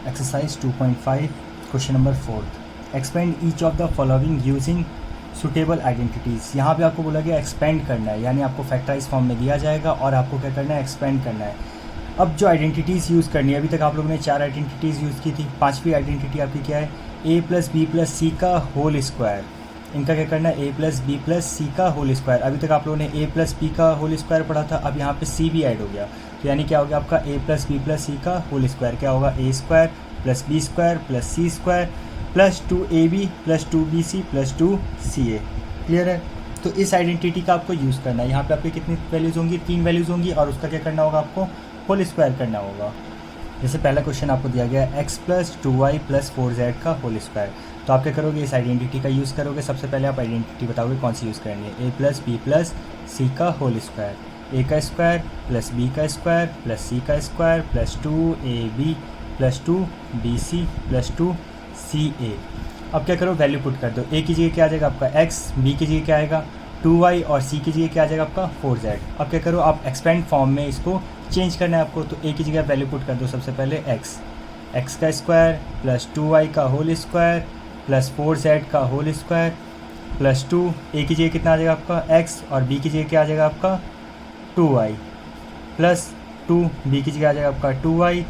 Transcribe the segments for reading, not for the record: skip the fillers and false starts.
Exercise 2.5 question number 4 expand each of the following using suitable identities. यहाँ पे आपको बोला गया एक्सपेंड करना है, यानी आपको फैक्टराइज फॉर्म में दिया जाएगा और आपको क्या करना है, एक्सपेंड करना है। अब जो आइडेंटिटीज़ यूज़ करनी है, अभी तक आप लोगों ने 4 आइडेंटिटीज़ यूज़ की थी। पांचवी आइडेंटिटी आपकी क्या है, a plus B plus C का होल स्क्वायर। इनका क्या करना है, a plus B plus C का होल स्क्वायर। अभी तक आप लोगों ने a प्लस बी का होल स्क्वायर पढ़ा था, अब यहाँ पे c भी ऐड हो गया, तो यानी क्या हो गया आपका a plus B plus C का होल स्क्वायर। क्या होगा, a square plus B square plus C square plus 2ab plus 2bc plus 2ca। Clear है। तो इस आइडेंटिटी का आपको यूज़ करना है। यहाँ पे आपकी कितनी वैल्यूज़ होंगी, 3 वैल्यूज़ होंगी, और उसका क्या करना होगा, आपको होल स्क्वायर करना होगा। जैसे पहला क्वेश्चन आपको दिया गया है x plus 2y plus 4z का होल स्क्वायर। तो आप क्या करोगे, इस आइडेंटिटी का यूज़ करोगे। सबसे पहले आप आइडेंटिटी बताओगे कौन सी यूज़ करनी है, a plus B plus C का होल स्क्वायर, a का स्क्वायर प्लस b का स्क्वायर प्लस c का square plus 2ab plus 2bc plus 2ca। अब क्या करो, वैल्यू पुट कर दो। a की जगह क्या आ जाएगा आपका x, b की जगह क्या आएगा 2y, और c की जगह क्या आ जाएगा आपका 4z। अब क्या करो, आप एक्सपेंड फॉर्म में इसको चेंज करना है आपको। तो a की जगह वैल्यू पुट कर दो। सबसे पहले x का स्क्वायर प्लस 2y का होल स्क्वायर प्लस 4z का होल स्क्वायर प्लस 2, a की जगह कितना आ जाएगा आपका x, और b की जगह क्या आ जाएगा आपका 2y प्लस 2, b की जगह आ जाएगा आपका 2y,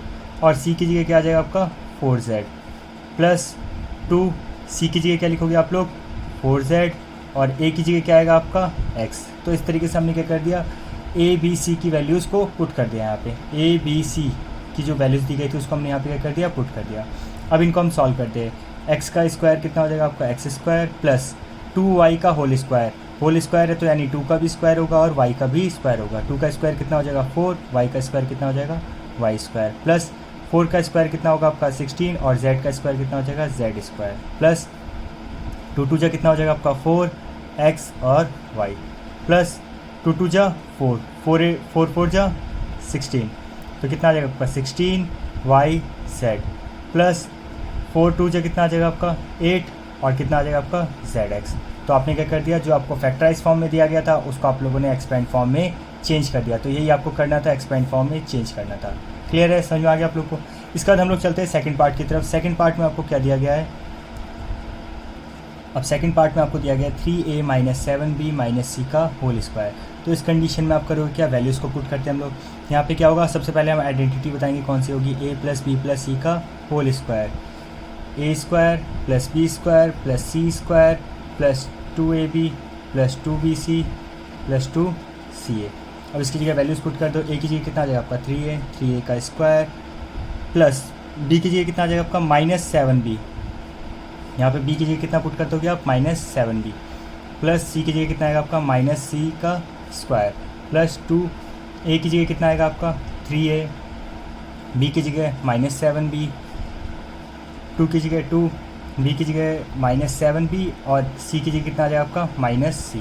और c की जगह क्या आ जाएगा आपका 4z प्लस 2, c की जगह क्या लिखोगे आप लोग 4z, और a की जगह क्या आएगा आपका x। तो इस तरीके से हमने क्या कर दिया, a b c की वैल्यूज़ को पुट कर दिया। यहाँ पे a b c की जो वैल्यूज़ दी गई थी उसको हमने यहाँ पे क्या कर दिया, पुट कर दिया। अब इनको हम सॉल्व करते हैं। x का स्क्वायर कितना हो जाएगा आपका x स्क्वायर प्लस 2y का होल स्क्वायर है, तो यानी 2 का भी स्क्वायर होगा और y का भी स्क्वायर होगा। 2 का स्क्वायर कितना हो जाएगा 4, y का स्क्वायर कितना हो जाएगा y स्क्वायर प्लस 4 का स्क्वायर कितना होगा आपका 16, और z का स्क्वायर कितना हो जाएगा z स्क्वायर प्लस 2 जा कितना हो जाएगा आपका 4x और y प्लस 2 जा 4, 4 जा 16, तो कितना आ जाएगा आपका 16y z प्लस 4 जा कितना आ जाएगा आपका 8, और कितना आ जाएगा आपका zx। तो आपने क्या कर दिया, जो आपको फैक्टराइज फॉर्म में दिया गया था उसको आप लोगों ने एक्सपेंड फॉर्म में चेंज कर दिया। तो यही आपको करना था, एक्सपेंड फॉर्म में चेंज करना था। क्लियर है, समझ में आ गया आप लोग को। इसके बाद हम लोग चलते हैं सेकंड पार्ट की तरफ। सेकंड पार्ट में आपको क्या दिया गया है, अब सेकंड पार्ट में आपको दिया गया है 3a minus 7b minus c का होल स्क्वायर। तो इस कंडीशन में आप करोगे क्या, वैल्यूज़ को पुट करते हैं हम लोग। यहाँ पे क्या होगा, सबसे पहले हम आइडेंटिटी बताएंगे कौन सी होगी, a plus B plus C का whole square, a square plus B square plus C square plus 2ab plus 2bc plus 2ca। अब इसकी जगह वैल्यूज़ पुट कर दो। a की जगह कितना आ जाएगा आपका 3a का स्क्वायर प्लस b की जगह कितना आ जाएगा आपका माइनस 7b। यहाँ पे b की जगह कितना पुट कर दोगे आप, माइनस 7b प्लस c की जगह कितना आएगा आपका माइनस c का स्क्वायर प्लस 2a की जगह कितना आएगा आपका 3a, b की जगह माइनस 7b, 2 की जगह 2, b की जगह माइनस 7b, और c की जगह कितना आ जाएगा आपका माइनस c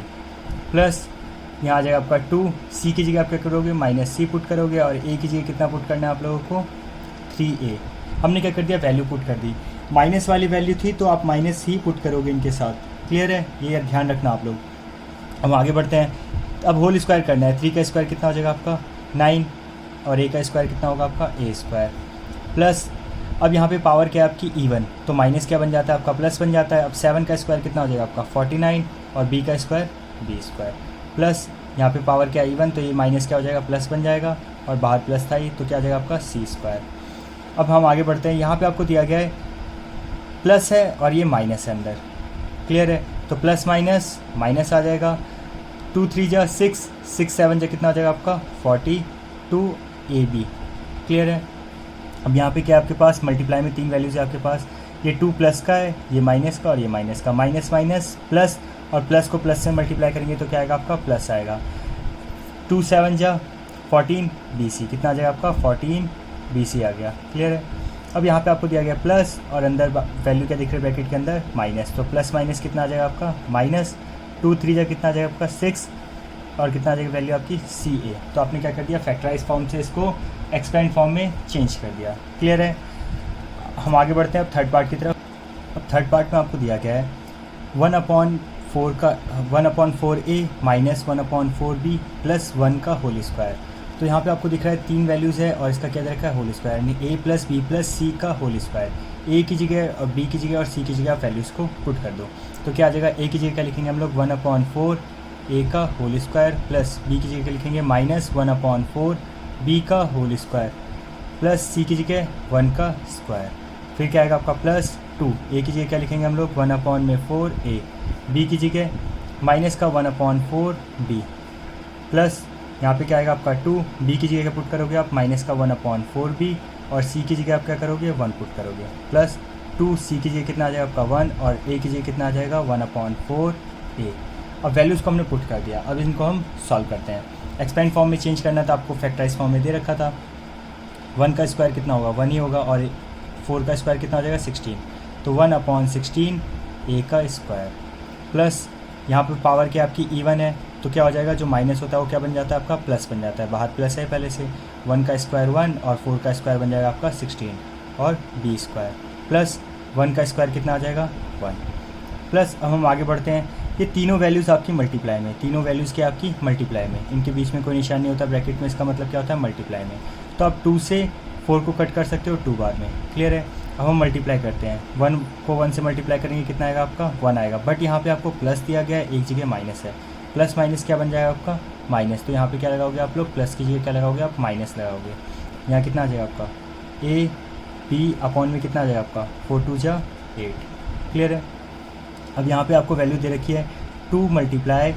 प्लस यहाँ आ जाएगा आपका 2, c की जगह आप क्या करोगे माइनस c पुट करोगे, और a की जगह कितना पुट करना है आप लोगों को 3a। हमने क्या कर दिया, वैल्यू पुट कर दी। माइनस वाली वैल्यू थी तो आप माइनस ही पुट करोगे इनके साथ। क्लियर है, ये ध्यान रखना आप लोग। हम आगे बढ़ते हैं। अब होल स्क्वायर करना है। 3 का स्क्वायर कितना हो जाएगा आपका 9, और a का स्क्वायर कितना होगा आपका a स्क्वायर प्लस, अब यहाँ पे पावर क्या है आपकी इवन, तो माइनस क्या बन जाता है आपका प्लस बन जाता है। अब 7 का स्क्वायर कितना हो जाएगा आपका 49, और b का स्क्वायर b स्क्वायर प्लस, यहाँ पे पावर क्या इवन, तो ये माइनस क्या हो जाएगा प्लस बन जाएगा, और बाहर प्लस था ही, तो क्या आ जाएगा आपका c स्क्वायर। अब हम आगे बढ़ते हैं। यहाँ पे आपको दिया गया है प्लस है और ये माइनस है अंदर। क्लियर है, तो प्लस माइनस माइनस आ जाएगा। 2 3 जा 6, 6 7 जा कितना आ जाएगा आपका 42ab। क्लियर है। अब यहाँ पे क्या आपके पास मल्टीप्लाई में 3 वैल्यूज़ है आपके पास, ये 2 प्लस का है, ये माइनस का, और ये माइनस का। माइनस माइनस प्लस, और प्लस को प्लस से मल्टीप्लाई करेंगे तो क्या आएगा आपका प्लस आएगा। 2 7 जा 14bc, कितना आ जाएगा आपका 14bc आ गया। क्लियर है। अब यहाँ पे आपको दिया गया प्लस, और अंदर वैल्यू क्या दिख रहा है ब्रैकेट के अंदर माइनस, तो प्लस माइनस कितना आ जाएगा आपका माइनस 2 3 जा कितना आ जाएगा आपका 6, और कितना आ जाएगा वैल्यू आपकी ca। तो आपने क्या कर दिया, फैक्टराइज फॉर्म से इसको एक्सपेंड फॉर्म में चेंज कर दिया। क्लियर है। हम आगे बढ़ते हैं अब थर्ड पार्ट की तरफ। अब थर्ड पार्ट में आपको दिया गया है 1/4a माइनस 1/4b प्लस 1 का होल स्क्वायर। तो यहाँ पे आपको दिख रहा है 3 वैल्यूज़ है और इसका क्या दे रखा है होल स्क्वायर, यानी a plus B plus C का होल स्क्वायर। a की जगह और b की जगह और c की जगह आप वैल्यूज़ को पुट कर दो तो क्या आ जाएगा, a की जगह क्या लिखेंगे हम लोग 1/4 a का होल स्क्वायर प्लस b की जगह क्या लिखेंगे -1/4 b का होल स्क्वायर प्लस c की जगह 1 का स्क्वायर। फिर क्या आएगा आपका +2, a की जगह क्या लिखेंगे हम लोग 1/4a, b की जगह -1/4 b प्लस यहाँ पे क्या आएगा आपका 2, b की जगह क्या पुट करोगे आप -1/4 b और c की जगह आप क्या करोगे 1 पुट करोगे प्लस 2, c की जगह कितना आ जाएगा आपका 1 और a की जगह कितना आ जाएगा 1/4 a। अब वैल्यूज़ को हमने पुट कर दिया, अब इनको हम सॉल्व करते हैं। एक्सपेंड फॉर्म में चेंज करना था आपको, फैक्टराइज फॉर्म में दे रखा था। 1 का स्क्वायर कितना होगा 1 ही होगा और 4 का स्क्वायर कितना हो जाएगा 16, तो 1/16 a का स्क्वायर प्लस यहाँ पे पावर क्या आपकी इवन है तो क्या हो जाएगा, जो माइनस होता है वो क्या बन जाता है आपका प्लस बन जाता है, बाहर प्लस है पहले से। 1 का स्क्वायर 1 और 4 का स्क्वायर बन जाएगा आपका 16 और b स्क्वायर प्लस 1 का स्क्वायर कितना आ जाएगा 1 प्लस। अब हम आगे बढ़ते हैं, ये तीनों वैल्यूज़ आपकी मल्टीप्लाई में, तीनों वैल्यूज़ क्या आपकी मल्टीप्लाई में, इनके बीच में कोई निशान नहीं होता ब्रैकेट में, इसका मतलब क्या होता है मल्टीप्लाई में। तो आप 2 से 4 को कट कर सकते हो 2 बार में, क्लियर है। अब हम मल्टीप्लाई करते हैं, 1 को 1 से मल्टीप्लाई करेंगे कितना आएगा आपका 1 आएगा, बट यहाँ पे आपको प्लस दिया गया है, एक जगह माइनस है, प्लस माइनस क्या बन जाएगा आपका माइनस, तो यहाँ पे क्या लगाओगे आप लोग प्लस की जगह क्या लगाओगे आप माइनस लगाओगे। यहाँ कितना आ जाएगा आपका a b अपॉन में कितना आ जाएगा आपका 4 2 जा 8, क्लियर है। अब यहाँ पे आपको वैल्यू दे रखी है 2 मल्टीप्लाई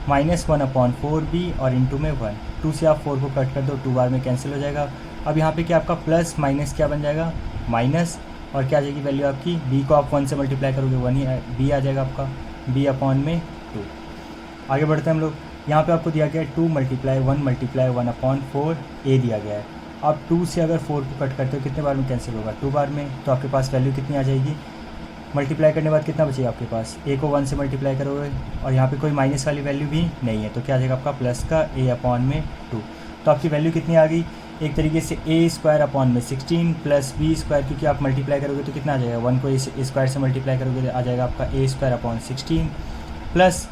-1/4 b और इंटू में 1, 2 से आप 4 को कट कर दो 2 बार में कैंसिल हो जाएगा। अब यहाँ पे क्या आपका प्लस माइनस क्या बन जाएगा माइनस, और क्या आ जाएगी वैल्यू आपकी b को आप 1 से मल्टीप्लाई करोगे 1 ही b आ जाएगा आपका, b अपॉन में 2। आगे बढ़ते हैं हम लोग, यहाँ पे आपको दिया गया है 2 मल्टीप्लाई 1 मल्टीप्लाई 1/4 a दिया गया है। आप 2 से अगर 4 को कट करते हो कितने बार में कैंसिल होगा 2 बार में, तो आपके पास वैल्यू कितनी आ जाएगी, मल्टीप्लाई करने के बाद कितना बचेगा आपके पास, a को 1 से मल्टीप्लाई करोगे और यहाँ पे कोई माइनस वाली वैल्यू भी नहीं है, तो क्या आ जाएगा आपका प्लस का a अपॉन में 2। तो आपकी वैल्यू कितनी आ गई, एक तरीके से a स्क्वायर अपॉन में 16 प्लस b स्क्वायर, क्योंकि आप मल्टीप्लाई करोगे तो कितना आ जाएगा 1 को a स्क्वायर से मल्टीप्लाई करोगे तो आ जाएगा आपका a square upon 16 plus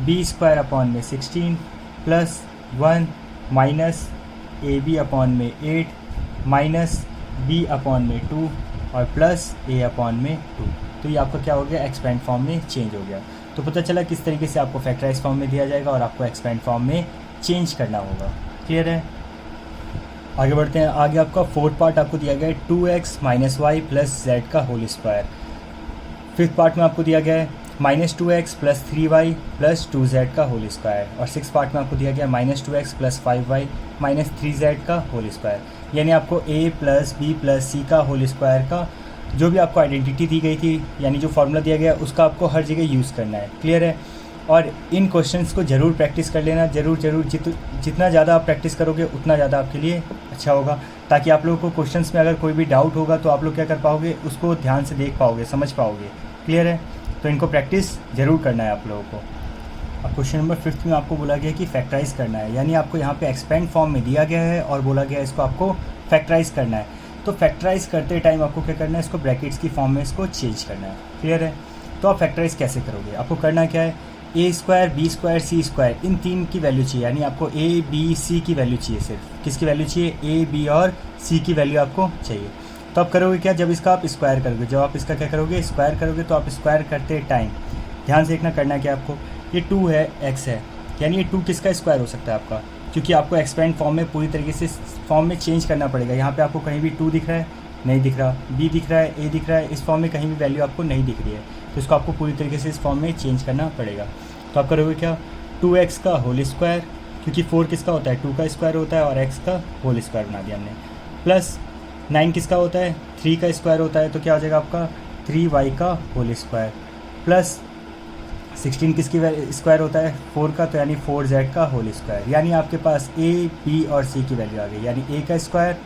b square upon में 16 प्लस 1 माइनस ab अपॉन में 8 माइनस b अपॉन में 2 और प्लस a अपॉन में 2। तो ये आपका क्या हो गया एक्सपेंड फॉर्म में चेंज हो गया। तो पता चला किस तरीके से आपको फैक्टराइज फॉर्म में दिया जाएगा और आपको एक्सपेंड फॉर्म में चेंज करना होगा, क्लियर है। आगे बढ़ते हैं, आगे आपका फोर्थ पार्ट आपको दिया गया है 2x - y प्लस z का होल स्क्वायर। फिफ्थ पार्ट में आपको दिया गया है -2x plus 3y plus 2z का होल स्क्वायर, और सिक्स पार्ट में आपको दिया गया है -2x plus 5y minus 3z का होल स्क्वायर। यानी आपको a plus b plus c का होल स्क्वायर का जो भी आपको आइडेंटिटी दी गई थी, यानी जो फार्मूला दिया गया उसका आपको हर जगह यूज़ करना है, क्लियर है। और इन क्वेश्चंस को ज़रूर प्रैक्टिस कर लेना, ज़रूर जितना ज़्यादा आप प्रैक्टिस करोगे उतना ज़्यादा आपके लिए अच्छा होगा, ताकि आप लोगों को क्वेश्चंस में अगर कोई भी डाउट होगा तो आप लोग क्या कर पाओगे, उसको ध्यान से देख पाओगे, समझ पाओगे, क्लियर है। तो इनको प्रैक्टिस ज़रूर करना है आप लोगों को। अब क्वेश्चन नंबर 5 में आपको बोला गया कि फैक्टराइज करना है, यानी आपको यहाँ पे एक्सपेंड फॉर्म में दिया गया है और बोला गया है इसको आपको फैक्टराइज करना है। तो फैक्टराइज करते टाइम आपको क्या करना है, इसको ब्रैकेट्स की फॉर्म में इसको चेंज करना है, क्लियर है। तो आप फैक्टराइज कैसे करोगे, आपको करना क्या है, a square b square c square इन तीन की वैल्यू चाहिए, यानी आपको a b c की वैल्यू चाहिए, सिर्फ किसकी वैल्यू चाहिए, a b और c की वैल्यू आपको चाहिए। तो आप करोगे क्या, जब इसका आप स्क्वायर करोगे, जब आप इसका क्या करोगे स्क्वायर करोगे, तो आप स्क्वायर करते टाइम ध्यान से देखना, करना क्या आपको, ये 2 है x है, यानी ये 2 किसका स्क्वायर हो सकता है आपका, क्योंकि आपको एक्सपेंड फॉर्म में पूरी तरीके से फॉर्म में चेंज करना पड़ेगा। यहाँ पे आपको कहीं भी 2 दिख रहा है नहीं दिख रहा, b दिख रहा है, a दिख रहा है, इस फॉर्म में कहीं भी वैल्यू आपको नहीं दिख रही है, तो इसको आपको पूरी तरीके से इस फॉर्म में चेंज करना पड़ेगा। तो आप करोगे क्या, 2x का होल स्क्वायर, क्योंकि 4 किसका होता है 2 का स्क्वायर होता है और x का होल स्क्वायर बना दिया हमने, प्लस 9 किसका होता है 3 का स्क्वायर होता है, तो क्या हो जाएगा आपका 3y का होल स्क्वायर, प्लस 16 किसकी स्क्वायर होता है 4 का, तो यानी 4z का होल स्क्वायर। यानी आपके पास a b और c की वैल्यू आ गई, यानी a का स्क्वायर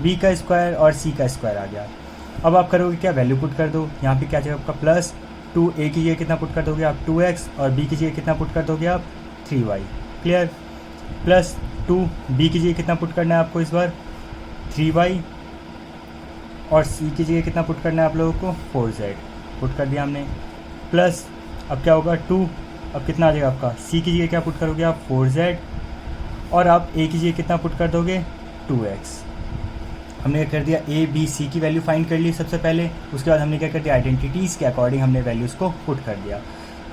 b का स्क्वायर और c का स्क्वायर आ गया। अब आप करोगे क्या, वैल्यू पुट कर दो, यहाँ पे क्या जाएगा आपका प्लस 2, a की जगह कितना पुट कर दोगे आप 2x और b की जगह कितना पुट कर दोगे आप 3y, क्लियर, प्लस 2 b की जगह कितना पुट करना है आपको इस बार 3y और c की जगह कितना पुट करना है आप लोगों को 4z पुट कर दिया हमने, प्लस अब क्या होगा 2, अब कितना आ जाएगा आपका c की जगह क्या पुट करोगे आप 4z और आप ए की जगह कितना पुट कर दोगे 2x। हमने क्या कर दिया ए बी सी की वैल्यू फाइंड कर ली सबसे पहले, उसके बाद हमने क्या कर दिया आइडेंटिटीज़ के अकॉर्डिंग हमने वैल्यूज़ को पुट कर दिया।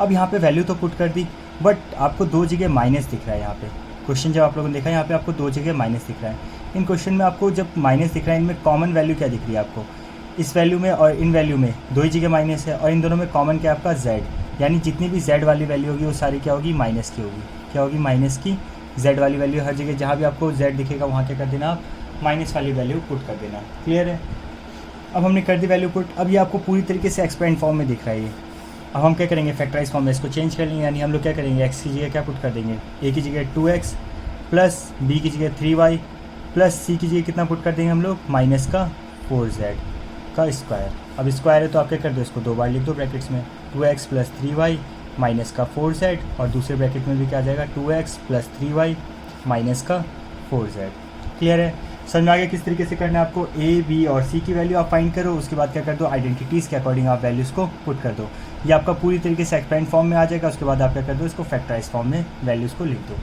अब यहाँ पे वैल्यू तो पुट कर दी, बट आपको दो जगह माइनस दिख रहा है। यहाँ पे क्वेश्चन जब आप लोगों ने देखा यहाँ पे आपको दो जगह माइनस दिख रहा है। इन क्वेश्चन में आपको जब माइनस दिख रहा है, इनमें कॉमन वैल्यू क्या दिख रही है आपको, इस वैल्यू में और इन वैल्यू में दो ही जगह माइनस है, और इन दोनों में कॉमन क्या आपका z, यानी जितनी भी z वाली वैल्यू होगी वो सारी क्या होगी माइनस की होगी। क्या होगी माइनस की, z वाली वैल्यू हर जगह जहाँ भी आपको z दिखेगा वहाँ क्या कर देना आप माइनस वाली वैल्यू पुट कर देना। क्लियर है। अब हमने कर दी वैल्यू पुट। अब ये आपको पूरी तरीके से एक्सपेंड फॉर्म में दिख रहा है ये। अब हम क्या करेंगे फैक्टराइज फॉर्म में इसको चेंज कर लेंगे, यानी हम लोग क्या करेंगे x की जगह क्या पुट कर देंगे, a की जगह 2x प्लस b की जगह 3y प्लस c की जगह कितना पुट कर देंगे हम लोग माइनस का 4z का स्क्वायर। अब स्क्वायर है तो आप क्या कर दो इसको दो बार लिख दो ब्रैकेट्स में, 2x प्लस 3y माइनस का 4z, और दूसरे ब्रैकेट में भी क्या आ जाएगा 2x प्लस 3y माइनस का 4z। क्लियर है। समझ में आ गया किस तरीके से करना है आपको। ए बी और सी की वैल्यू आप फाइंड करो, उसके बाद क्या कर दो आइडेंटिटीज़ के अकॉर्डिंग आप वैल्यूज़ को पुट कर दो। ये आपका पूरी तरीके से एक्सपेंड फॉर्म में आ जाएगा। उसके बाद आप क्या कर दो इसको फैक्टराइज फॉर्म में वैल्यूज़ को लिख दो।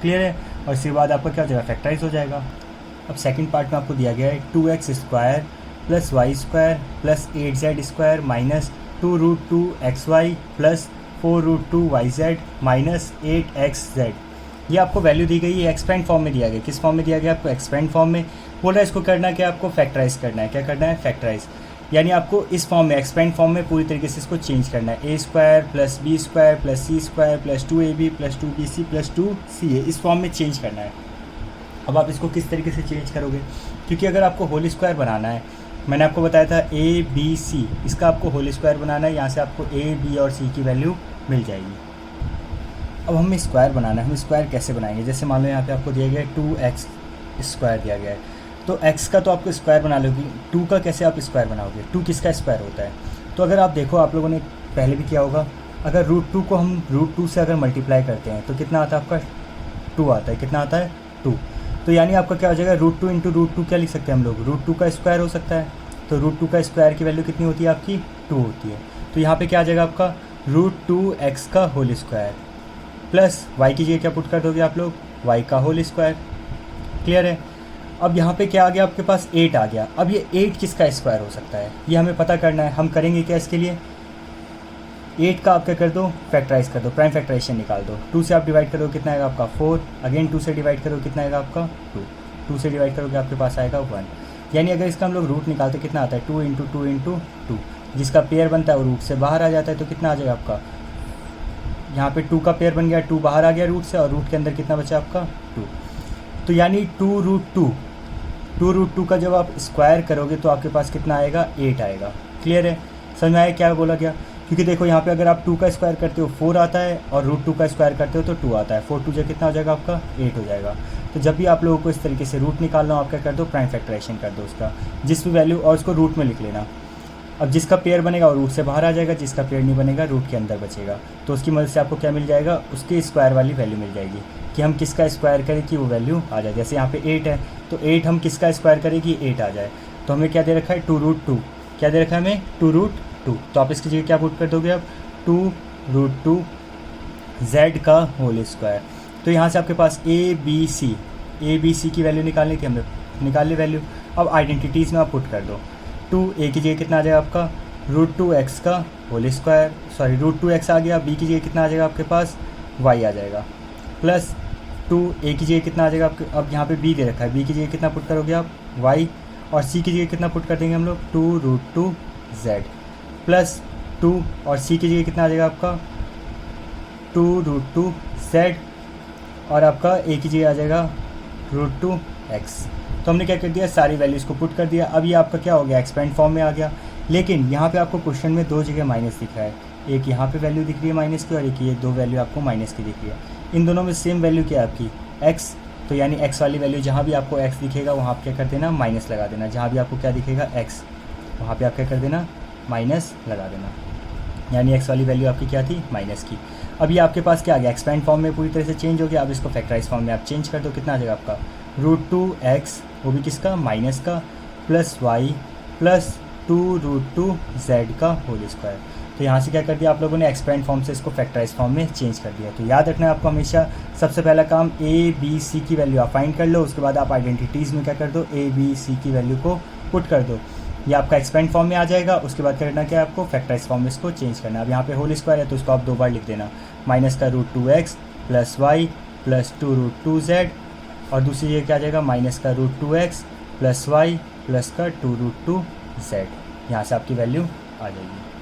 क्लियर है। और इसके बाद आपका क्या हो जाएगा फैक्टराइज हो जाएगा। अब सेकंड पार्ट में आपको दिया गया है 2x square plus Y square plus 8z square minus 2√2xy plus 4√2yz minus 8xz। ये आपको वैल्यू दी गई है, एक्सपेंड फॉर्म में दिया गया। किस फॉर्म में दिया गया आपको एक्सपेंड फॉर्म में। बोल रहा है इसको करना है कि आपको फैक्टराइज करना है। क्या करना है फैक्टराइज, यानी आपको इस फॉर्म में एक्सपेंड फॉर्म में पूरी तरीके से इसको चेंज करना है। A square plus B square plus C square plus 2ab plus 2bc plus 2ca इस फॉर्म में चेंज करना है। अब आप इसको किस तरीके से चेंज करोगे, क्योंकि अगर आपको होल स्क्वायर बनाना है, मैंने आपको बताया था ए बी सी, इसका आपको होल स्क्वायर बनाना है। यहाँ से आपको ए बी और सी की वैल्यू मिल जाएगी। अब हमें स्क्वायर बनाना है। हम स्क्वायर कैसे बनाएंगे, जैसे मान लो यहाँ पे आपको दिया गया है 2x स्क्वायर दिया गया है, तो x का तो आपको स्क्वायर बना लोगे, 2 का कैसे आप स्क्वायर बनाओगे, 2 किसका स्क्वायर होता है। तो अगर आप देखो आप लोगों ने पहले भी किया होगा, अगर √2 को हम √2 से अगर मल्टीप्लाई करते हैं तो कितना आता है आपका 2 आता है। कितना आता है 2। तो यानी आपका क्या हो जाएगा √2 इंटू √2 क्या लिख सकते हैं हम लोग, √2 का स्क्वायर हो सकता है। तो √2 का स्क्वायर की वैल्यू कितनी होती है आपकी 2 होती है। तो यहाँ पे क्या आ जाएगा आपका √2x का होल स्क्वायर प्लस y की जगह क्या पुट कर दोगे आप लोग y का होल स्क्वायर। क्लियर है। अब यहाँ पे क्या आ गया आपके पास 8 आ गया। अब ये 8 किसका स्क्वायर हो सकता है ये हमें पता करना है। हम करेंगे क्या इसके लिए, 8 का आप क्या कर दो फैक्टराइज कर दो, प्राइम फैक्टराइजेशन निकाल दो। 2 से आप डिवाइड करोगे कितना आएगा आपका 4, अगेन 2 से डिवाइड करोगे कितना आएगा आपका 2 से डिवाइड करोगे आपके पास आएगा 1। यानी अगर इसका हम लोग रूट निकालते कितना आता है 2 इंटू 2 इंटू 2, जिसका पेयर बनता है वो रूट से बाहर आ जाता है। तो कितना आ जाएगा आपका, यहाँ पे 2 का पेयर बन गया, 2 बाहर आ गया रूट से, और रूट के अंदर कितना बचा आपका 2। तो यानी 2√2 का जब आप स्क्वायर करोगे तो आपके पास कितना आएगा 8 आएगा। क्लियर है। समझ में आया क्या बोला गया, क्योंकि देखो यहाँ पे अगर आप 2 का स्क्वायर करते हो 4 आता है, और √2 का स्क्वायर करते हो तो 2 आता है। 4 2 जो कितना हो जाएगा आपका 8 हो जाएगा। तो जब भी आप लोगों को इस तरीके से रूट निकालना हो आप क्या कर दो प्राइम फैक्टराइजेशन कर दो उसका, जिस भी वैल्यू, और उसको रूट में लिख लेना। अब जिसका पेयर बनेगा वो रूट से बाहर आ जाएगा, जिसका पेयर नहीं बनेगा रूट के अंदर बचेगा। तो उसकी मदद से आपको क्या मिल जाएगा, उसके स्क्वायर वाली वैल्यू मिल जाएगी कि हम किसका स्क्वायर करें कि वो वैल्यू आ जाए। जैसे यहाँ पे 8 है तो 8 हम किसका स्क्वायर करें कि 8 आ जाए। तो हमें क्या दे रखा है 2√2, क्या दे रखा है हमें 2√2। तो आप इसकी जगह क्या पुट कर दोगे अब 2√2 z का होल स्क्वायर। तो यहाँ से आपके पास ए बी सी की वैल्यू निकालने की, हमने निकाल ली वैल्यू। अब आइडेंटिटीज़ में आप पुट कर दो। 2a की जगह कितना आ जाएगा आपका √2x का होल स्क्वायर, सॉरी √2x आ गया। b की जगह कितना आ जाएगा आपके पास y आ जाएगा, प्लस 2a की जगह कितना आ जाएगा आपके, अब यहाँ पे b दे रखा है, b की जगह कितना पुट करोगे आप y, और c की जगह कितना पुट कर देंगे हम लोग 2√2z, प्लस 2 और c की जगह कितना आ जाएगा आपका 2√2z, और आपका a की जगह आ जाएगा √2x। तो हमने क्या कर दिया सारी वैल्यूज़ को पुट कर दिया। अब ये आपका क्या हो गया एक्सपेंड फॉर्म में आ गया। लेकिन यहाँ पे आपको क्वेश्चन में दो जगह माइनस दिख रहा है, एक यहाँ पे वैल्यू दिख रही है माइनस की, और एक ये दो वैल्यू आपको माइनस की दिख रही है। इन दोनों में सेम वैल्यू क्या है आपकी x, तो यानी x वाली वैल्यू जहाँ भी आपको x दिखेगा वहाँ आप क्या कर देना माइनस लगा देना। जहाँ भी आपको क्या दिखेगा x वहाँ पर आप क्या कर देना माइनस लगा देना, यानी x वाली वैल्यू आपकी क्या थी माइनस की। अब ये आपके पास क्या आ गया एक्सपेंड फॉर्म में पूरी तरह से चेंज हो गया। अब इसको फैक्टराइज फॉर्म में आप चेंज कर दो, कितना आ जाएगा आपका √2x, वो भी किसका माइनस का, प्लस y प्लस 2√2z का होल स्क्वायर। तो यहाँ से क्या कर दिया आप लोगों ने, एक्सपेंड फॉर्म से इसको फैक्टराइज फॉर्म में चेंज कर दिया। तो याद रखना है आपको हमेशा, सबसे पहला काम ए बी सी की वैल्यू आप फाइंड कर लो, उसके बाद आप आइडेंटिटीज़ में क्या कर दो, ए बी सी की वैल्यू को पुट कर दो, ये आपका एक्सपेंड फॉर्म में आ जाएगा। उसके बाद करना क्या है आपको, फैक्टराइज फॉर्म में इसको चेंज करना है। अब यहाँ पे होल स्क्वायर है तो इसको आप 2 बार लिख देना, माइनस का √2x plus Y plus 2√2z, और दूसरी ये क्या आ जाएगा, माइनस का √2x प्लस वाई प्लस का 2√2z। यहाँ से आपकी वैल्यू आ जाएगी।